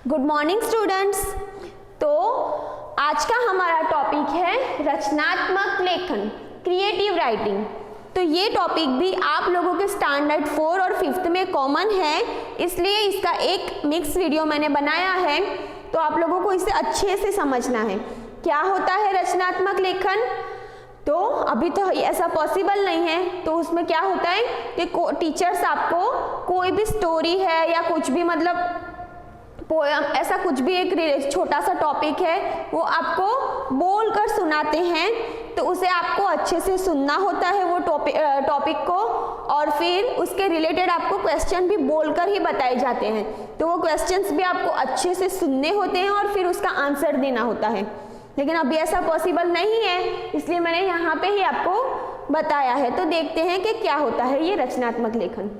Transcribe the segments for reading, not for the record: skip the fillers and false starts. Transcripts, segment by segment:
Good morning students. तो आज का हमारा टॉपिक है रचनात्मक लेखन, क्रिएटिव राइटिंग। तो ये टॉपिक भी आप लोगों के स्टैंडर्ड 4 और 5th में कॉमन है, इसलिए इसका एक मिक्स वीडियो मैंने बनाया है। तो आप लोगों को इसे अच्छे से समझना है क्या होता है रचनात्मक लेखन। तो अभी तो ऐसा पॉसिबल नहीं है, तो उसमें क्या होता है कि टीचर्स आपको कोई भी स्टोरी है या कुछ भी मतलब पोयम, ऐसा कुछ भी एक छोटा सा टॉपिक है वो आपको बोल कर सुनाते हैं। तो उसे आपको अच्छे से सुनना होता है वो टॉपिक को, और फिर उसके रिलेटेड आपको क्वेश्चन भी बोलकर ही बताए जाते हैं। तो वो क्वेश्चंस भी आपको अच्छे से सुनने होते हैं और फिर उसका आंसर देना होता है। लेकिन अभी ऐसा पॉसिबल नहीं है, इसलिए मैंने यहाँ पे ही आपको बताया है। तो देखते हैं कि क्या होता है ये रचनात्मक लेखन।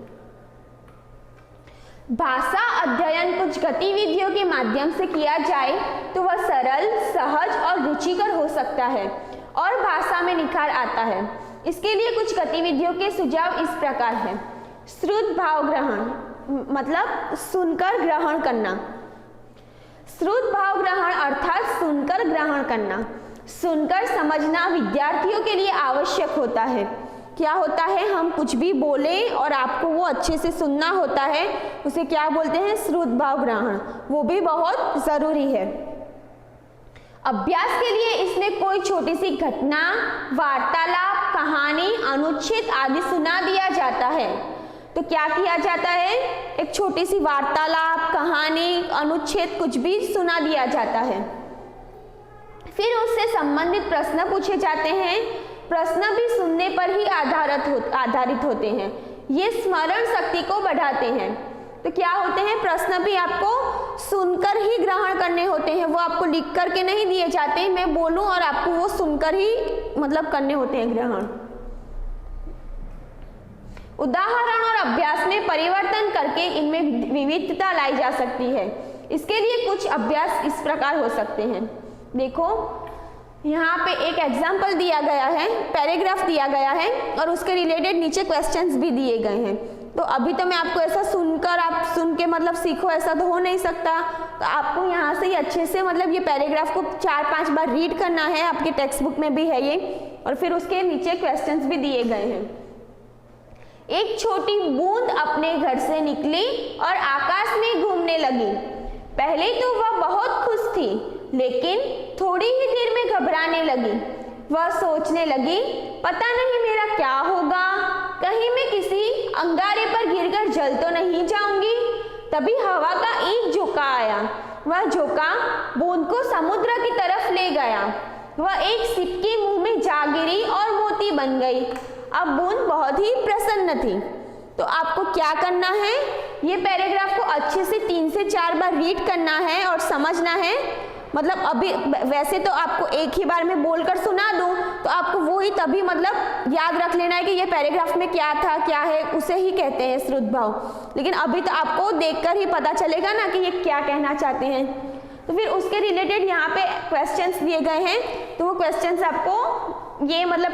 भाषा अध्ययन कुछ गतिविधियों के माध्यम से किया जाए तो वह सरल, सहज और रुचिकर हो सकता है और भाषा में निखार आता है। इसके लिए कुछ गतिविधियों के सुझाव इस प्रकार है। श्रुत भाव ग्रहण, मतलब सुनकर ग्रहण करना। श्रुत भाव ग्रहण अर्थात सुनकर ग्रहण करना। सुनकर समझना विद्यार्थियों के लिए आवश्यक होता है। क्या होता है, हम कुछ भी बोलें और आपको वो अच्छे से सुनना होता है, उसे क्या बोलते हैं, श्रुत भाव ग्रहण। वो भी बहुत जरूरी है। अभ्यास के लिए इसमें कोई छोटी सी घटना, वार्तालाप, कहानी, अनुच्छेद आदि सुना दिया जाता है। तो क्या किया जाता है, एक छोटी सी वार्तालाप, कहानी, अनुच्छेद कुछ भी सुना दिया जाता है। फिर उससे संबंधित प्रश्न पूछे जाते हैं। प्रश्न भी सुनने पर ही आधारित होते हैं। ये स्मरण शक्ति को बढ़ाते हैं। तो क्या होते हैं, प्रश्न भी आपको सुनकर ही ग्रहण करने होते हैं, वो आपको लिख करके नहीं दिए जाते। मैं बोलूं और आपको वो सुनकर ही मतलब करने होते हैं ग्रहण। उदाहरण और अभ्यास में परिवर्तन करके इनमें विविधता लाई जा सकती है। इसके लिए कुछ अभ्यास इस प्रकार हो सकते हैं। देखो यहाँ पे एक एग्जाम्पल दिया गया है, पैराग्राफ दिया गया है और उसके रिलेटेड नीचे क्वेश्चंस भी दिए गए हैं। तो अभी तो मैं आपको ऐसा सुनकर आप सुन के मतलब सीखो, ऐसा तो हो नहीं सकता। तो आपको यहाँ से ही अच्छे से मतलब ये पैराग्राफ को 4-5 बार रीड करना है। आपके टेक्स्ट बुक में भी है ये, और फिर उसके नीचे क्वेश्चंस भी दिए गए हैं। एक छोटी बूंद अपने घर से निकली और आकाश में घूमने लगी। पहले तो वह बहुत खुश थी, लेकिन थोड़ी ही देर में घबराने लगी। वह सोचने लगी, पता नहीं मेरा क्या होगा, कहीं मैं किसी अंगारे पर गिरकर जल तो नहीं जाऊंगी। तभी हवा का एक झोंका आया। वह झोंका बूंद को समुद्र की तरफ ले गया। वह एक सिप के मुंह में जा गिरी और मोती बन गई। अब बूंद बहुत ही प्रसन्न थी। तो आपको क्या करना है, ये पैराग्राफ को अच्छे से 3 से 4 बार रीड करना है और समझना है। मतलब अभी वैसे तो आपको एक ही बार में बोलकर सुना दूं तो आपको वो ही तभी मतलब याद रख लेना है कि ये पैराग्राफ में क्या था, क्या है, उसे ही कहते हैं श्रुत भाव। लेकिन अभी तो आपको देखकर ही पता चलेगा ना कि ये क्या कहना चाहते हैं। तो फिर उसके रिलेटेड यहाँ पे क्वेश्चंस दिए गए हैं। तो वो क्वेश्चंस आपको ये मतलब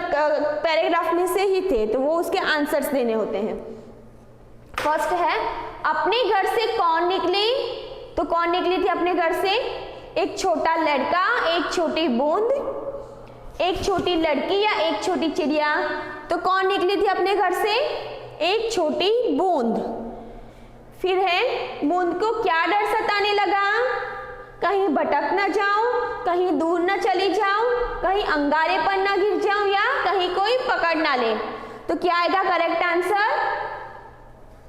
पैराग्राफ में से ही थे, तो वो उसके आंसर्स देने होते हैं। फर्स्ट है, अपने घर से कौन निकली। तो कौन निकली थी अपने घर से, एक छोटा लड़का, एक छोटी बूंद, एक छोटी लड़की या एक छोटी चिड़िया। तो कौन निकली थी अपने घर से, एक छोटी बूंद। फिर है, बूंद को क्या डर सताने लगा, कहीं भटक न जाऊं, कहीं दूर न चली जाऊं, कहीं अंगारे पर न गिर जाऊं या कहीं कोई पकड़ ना ले। तो क्या आएगा करेक्ट आंसर,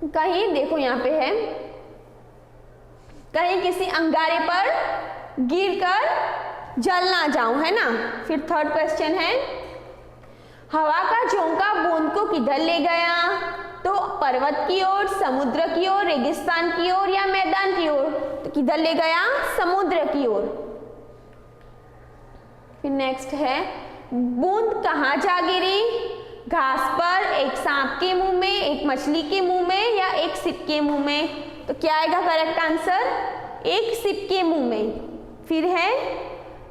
कहीं देखो यहाँ पे है, कहीं किसी अंगारे पर गिरकर जल ना जाऊं, है ना। फिर थर्ड क्वेश्चन है, हवा का झोंका बूंद को किधर ले गया। तो पर्वत की ओर, समुद्र की ओर, रेगिस्तान की ओर या मैदान की ओर। तो किधर ले गया, समुद्र की ओर। फिर नेक्स्ट है, बूंद कहाँ जा गिरी, घास पर, एक सांप के मुंह में, एक मछली के मुंह में या एक सिप के मुंह में। तो क्या आएगा करेक्ट आंसर, एक सिप के मुंह में। फिर है,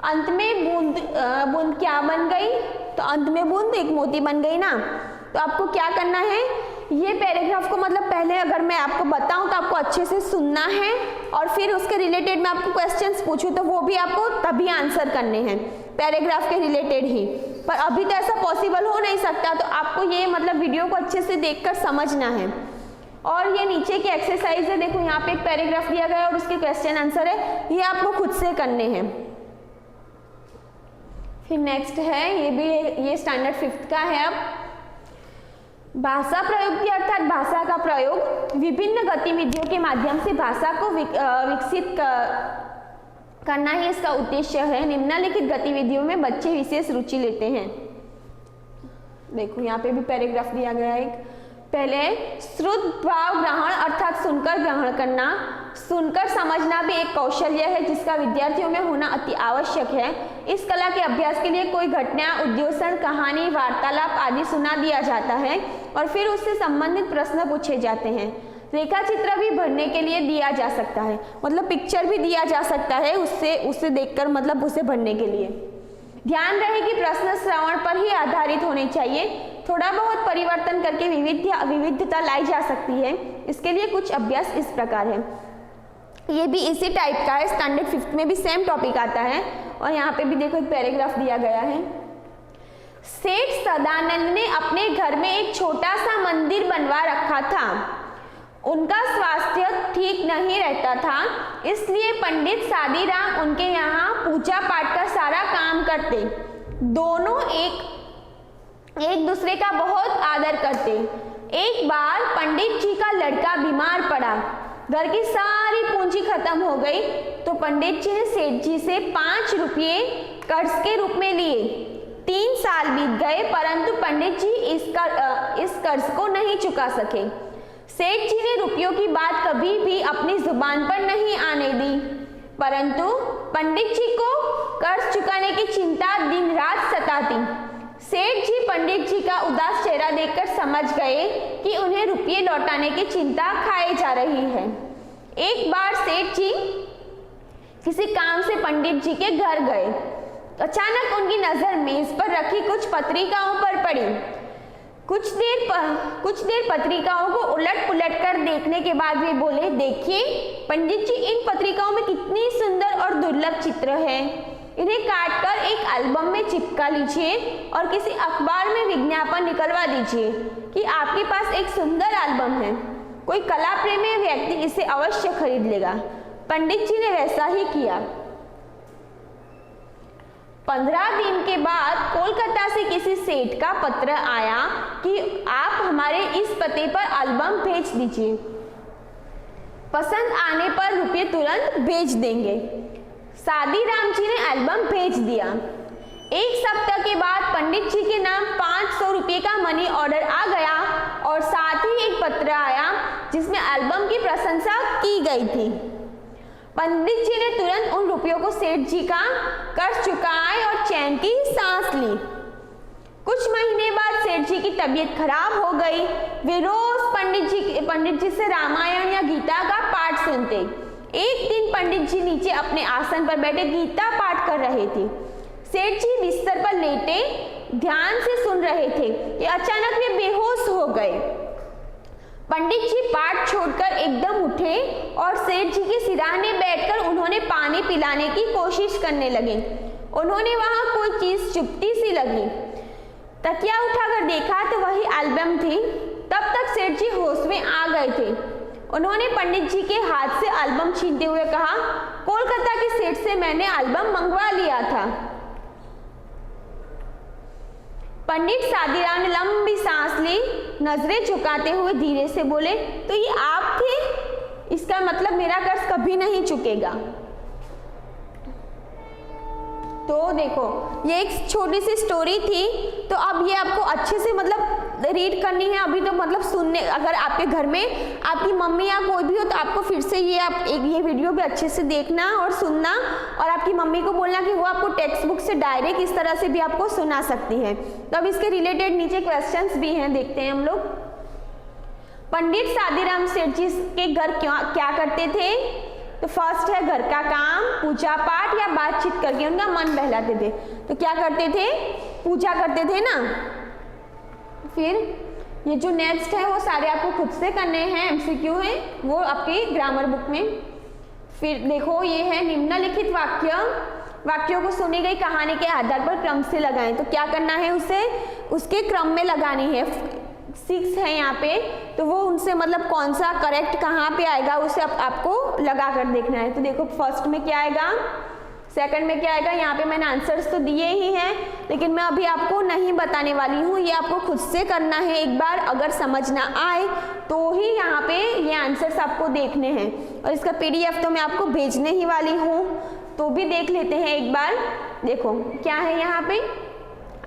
अंत में बूंद क्या बन गई। तो अंत में बूंद एक मोती बन गई ना। तो आपको क्या करना है, ये पैराग्राफ को मतलब पहले अगर मैं आपको बताऊं तो आपको अच्छे से सुनना है और फिर उसके रिलेटेड मैं आपको क्वेश्चंस पूछूं तो वो भी आपको तभी आंसर करने हैं, पैराग्राफ के रिलेटेड ही। पर अभी तो ऐसा पॉसिबल हो नहीं सकता, तो आपको ये मतलब वीडियो को अच्छे से देखकर समझना है। और ये नीचे की एक्सरसाइज है, देखो यहाँ पे एक पैराग्राफ दिया गया है और उसके क्वेश्चन आंसर है, ये आपको खुद से करने हैं। फिर नेक्स्ट है, ये भी ये स्टैंडर्ड 5th का है। अब भाषा प्रयुक्ति अर्थात भाषा का प्रयोग विभिन्न गतिविधियों के माध्यम से भाषा को विकसित करना ही इसका उद्देश्य है। निम्नलिखित गतिविधियों में बच्चे विशेष रुचि लेते हैं। देखो यहाँ पे भी पैराग्राफ दिया गया है। पहले श्रुत भाव ग्रहण अर्थात सुनकर ग्रहण करना। सुनकर समझना भी एक कौशल्य है जिसका विद्यार्थियों में होना अति आवश्यक है। इस कला के अभ्यास के लिए कोई घटना, उद्घोषण, कहानी, वार्तालाप आदि सुना दिया जाता है और फिर उससे संबंधित प्रश्न पूछे जाते हैं। रेखा चित्र भी भरने के लिए दिया जा सकता है, मतलब पिक्चर भी दिया जा सकता है उससे देखकर मतलब उसे भरने के लिए। ध्यान रहे कि प्रश्न श्रवण पर ही आधारित होने चाहिए। थोड़ा बहुत परिवर्तन करके विविधता लाई जा सकती है। इसके लिए कुछ अभ्यास इस प्रकार है। ये भी इसी टाइप का है, स्टैंडर्ड 5th में भी सेम टॉपिक आता है और यहाँ पे भी देखो एक पैराग्राफ दिया गया है। सेठ सदानंद ने अपने घर में एक छोटा सा मंदिर बनवा रखा था। उनका स्वास्थ्य ठीक नहीं रहता था, इसलिए पंडित सादीराम उनके यहाँ पूजा पाठ का सारा काम करते। दोनों एक दूसरे का बहुत आदर करते। एक बार पंडित जी का लड़का बीमार पड़ा, घर की सारी पूंजी खत्म हो गई, तो पंडित जी ने सेठ जी से 5 रुपये कर्ज के रूप में लिए। 3 साल बीत गए परंतु पंडित जी इस कर्ज को नहीं चुका सके। सेठ जी ने रुपयों की बात कभी भी अपनी जुबान पर नहीं आने दी, परंतु पंडित जी को कर्ज चुकाने की चिंता दिन रात सताती। सेठ जी पंडित जी का उदास चेहरा देखकर समझ गए कि उन्हें रुपये लौटाने की चिंता खाई जा रही है। एक बार सेठ जी किसी काम से पंडित जी के घर गए। अचानक उनकी नजर मेज पर रखी कुछ पत्रिकाओं पर पड़ी। कुछ देर पत्रिकाओं को उलट पुलट कर देखने के बाद वे बोले, देखिए पंडित जी, इन पत्रिकाओं में कितनी सुंदर और दुर्लभ चित्र है। इन्हें काटकर एक एल्बम में चिपका लीजिए और किसी अखबार में विज्ञापन निकलवा दीजिए कि आपके पास एक सुंदर एल्बम है। कोई कला प्रेमी व्यक्ति इसे अवश्य खरीद लेगा। पंडित जी ने वैसा ही किया। 15 दिन के बाद कोलकाता से किसी सेठ का पत्र आया कि आप हमारे इस पते पर एल्बम भेज दीजिए, पसंद आने पर रुपये तुरंत भेज देंगे। सादीराम जी ने एल्बम भेज दिया। 1 सप्ताह के बाद पंडित जी के नाम 500 रुपये का मनी ऑर्डर आ गया और साथ ही एक पत्र आया जिसमें एल्बम की प्रशंसा की गई थी। पंडित जी ने तुरंत उन रुपयों को सेठ जी का कर्ज चुकाए और चैन की सांस ली। कुछ महीने बाद सेठ जी की तबीयत खराब हो गई। वे रोज पंडित जी से रामायण या गीता का पाठ सुनते। एक दिन पंडित जी नीचे अपने आसन पर बैठे गीता पाठ कर रहे थे। सेठ जी बिस्तर पर लेटे ध्यान से सुन रहे थे कि अचानक वे बेहोश हो गए। पंडित जी पाठ छोड़कर एकदम उठे और सेठ जी के सिरहाने बैठकर उन्होंने पानी पिलाने की कोशिश करने लगे। उन्होंने वहां कोई चीज चुभती सी लगी। तकिया उठाकर देखा तो वही एल्बम थी। तब तक सेठ जी होश में आ गए थे। उन्होंने पंडित जी के हाथ से एल्बम छीनते हुए कहा, कोलकाता के सेठ से मैंने एल्बम मंगवा लिया था। पंडित सादीराम ने लंबी सांस ली, नजरें झुकाते हुए धीरे से बोले, तो ये आप थे? इसका मतलब मेरा कर्ज कभी नहीं चुकेगा। तो देखो ये एक छोटी सी स्टोरी थी। तो अब ये आपको अच्छे से मतलब रीड करनी है। अभी तो मतलब सुनने, अगर आपके घर में आपकी मम्मी या कोई भी हो तो आपको फिर से ये वीडियो भी अच्छे से देखना और सुनना और आपकी मम्मी को बोलना कि वो आपको टेक्स्ट बुक से डायरेक्ट इस तरह से भी आपको सुना सकती है। तो अब इसके रिलेटेड नीचे क्वेश्चंस भी हैं, देखते हैं हम लोग। पंडित सादीराम सेठ जी के घर क्या करते थे? तो फर्स्ट है घर का काम, पूजा पाठ या बातचीत करके उनका मन बहलाते थे। तो क्या करते थे? पूजा करते थे ना। फिर ये जो नेक्स्ट है वो सारे आपको खुद से करने हैं, एमसीक्यू है वो आपकी ग्रामर बुक में। फिर देखो ये है निम्नलिखित वाक्यों को सुनी गई कहानी के आधार पर क्रम से लगाएं। तो क्या करना है, उसे उसके क्रम में लगानी है। 6 है यहाँ पे, तो वो उनसे मतलब कौन सा करेक्ट कहाँ पे आएगा उसे आपको लगा कर देखना है। तो देखो फर्स्ट में क्या आएगा, सेकंड में क्या आएगा। यहाँ पे मैंने आंसर्स तो दिए ही हैं, लेकिन मैं अभी आपको नहीं बताने वाली हूँ, ये आपको खुद से करना है एक बार। अगर समझ ना आए तो ही यहाँ पे ये आंसर्स आपको देखने हैं, और इसका PDF तो मैं आपको भेजने ही वाली हूँ, तो भी देख लेते हैं एक बार। देखो क्या है यहाँ पे,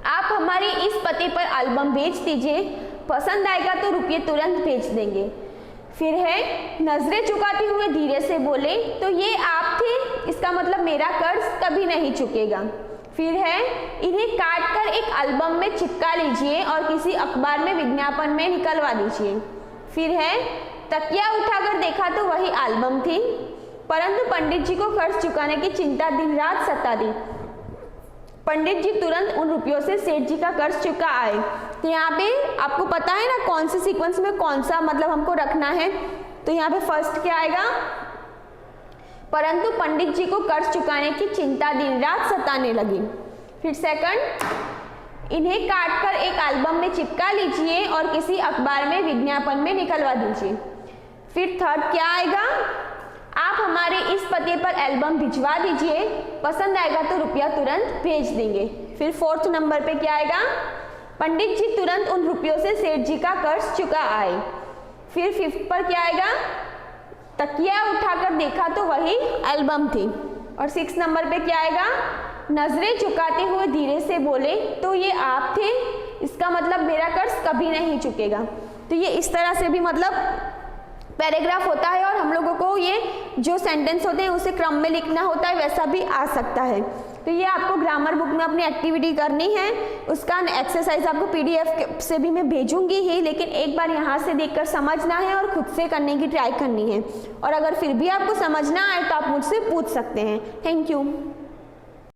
आप हमारी इस पते पर एल्बम भेज दीजिए, पसंद आएगा तो रुपये तुरंत भेज देंगे। फिर है नजरें झुकाते हुए धीरे से बोले, तो ये आप थे, इसका मतलब मेरा कर्ज कभी नहीं चुकेगा। फिर है इन्हें काट कर एक एल्बम में चिपका लीजिए और किसी अखबार में विज्ञापन में निकलवा दीजिए। फिर है तकिया उठाकर देखा तो वही एल्बम थी, परंतु पंडित जी को कर्ज चुकाने की चिंता दिन रात सता दी। पंडित जी तुरंत उन रुपयों से सेठ जी का कर्ज चुका आए। तो यहाँ पे आपको पता है ना कौन से सीक्वेंस में कौन सा मतलब हमको रखना है। तो यहाँ पे फर्स्ट क्या आएगा, परंतु पंडित जी को कर्ज चुकाने की चिंता दिन रात सताने लगी। फिर सेकंड, इन्हें काट कर एक एल्बम में चिपका लीजिए और किसी अखबार में विज्ञापन में निकलवा दीजिए। फिर थर्ड क्या आएगा, आप हमारे इस पते पर एल्बम भिजवा दीजिए, पसंद आएगा तो रुपया तुरंत भेज देंगे। फिर फोर्थ नंबर पे क्या आएगा, पंडित जी तुरंत उन रुपयों से सेठ जी का कर्ज चुका आए। फिर फिफ्थ पर क्या आएगा, तकिया उठाकर देखा तो वही एल्बम थी। और 6 नंबर पे क्या आएगा, नजरें झुकाते हुए धीरे से बोले, तो ये आप थे, इसका मतलब मेरा कर्ज कभी नहीं चुकेगा। तो ये इस तरह से भी मतलब पैराग्राफ होता है, और हम लोगों को ये जो सेंटेंस होते हैं उसे क्रम में लिखना होता है, वैसा भी आ सकता है। तो ये आपको ग्रामर बुक में अपनी एक्टिविटी करनी है, उसका एक्सरसाइज आपको PDF से भी मैं भेजूंगी ही, लेकिन एक बार यहाँ से देखकर समझना है और खुद से करने की ट्राई करनी है। और अगर फिर भी आपको समझ ना आए तो आप मुझसे पूछ सकते हैं। Thank you.